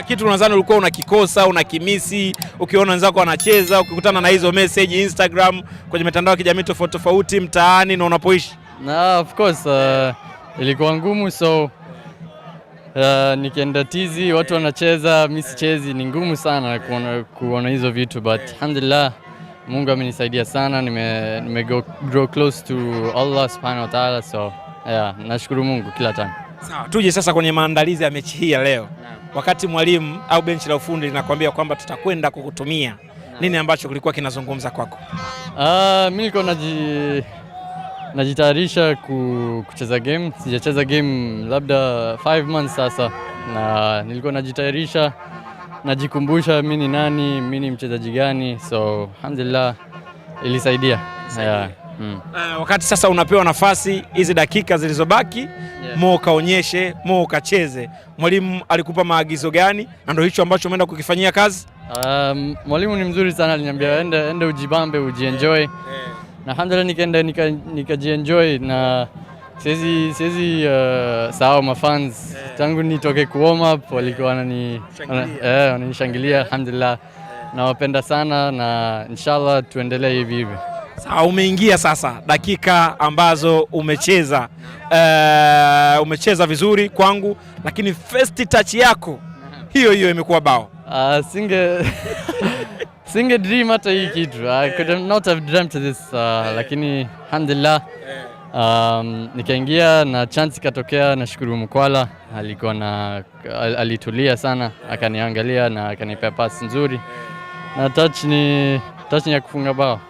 kitu unadhani ulikuwa unakikosa, unakimisi, ukiona wenzako wanacheza, ukikutana na hizo message Instagram, kwenye mitandao ya kijamii tofauti tofauti, mtaani na unapoishi? Na of course ilikuwa ngumu, so nikienda tizi watu wanacheza, mimi sichezi, ni ngumu sana kuona hizo vitu, but alhamdulillah Mungu amenisaidia sana, grow close to Allah subhanahu wa ta'ala, so yeah, nashukuru Mungu kila time. Sawa, tuje sasa kwenye maandalizi ya mechi hii ya leo. Wakati mwalimu au benchi la ufundi linakuambia kwamba tutakwenda kukutumia, nini ambacho kulikuwa kinazungumza kwako? Mimi nilikuwa najitayarisha kucheza game. Sijacheza game labda 5 months sasa, na nilikuwa najitayarisha, najikumbusha mimi ni nani, mimi ni mchezaji gani, so alhamdulillah ilisaidia. Yeah. Wakati sasa unapewa nafasi hizi dakika zilizobaki, Mo kaonyeshe, Mo kacheze, mwalimu alikupa maagizo gani na ndio hicho ambacho umeenda kukifanyia kazi? Mwalimu ni mzuri sana, aliniambia ende ujibambe, ujienjoy. Na alhamdulillah nikaenda nikajienjoy, na siwezi sahau mafans tangu nitoke ku warm up walikuwa wananishangilia, alhamdulillah nawapenda sana, na inshallah tuendelee hivi hivi. Sawa, umeingia sasa dakika ambazo umecheza vizuri kwangu, lakini first touch yako hiyo imekuwa bao. Singe dream hata hii kitu. I could not have dreamt this, lakini alhamdulillah nikaingia na chance ikatokea. Nashukuru Mkwala, alitulia sana, akaniangalia na akanipea pass nzuri, na touch ni ya kufunga bao.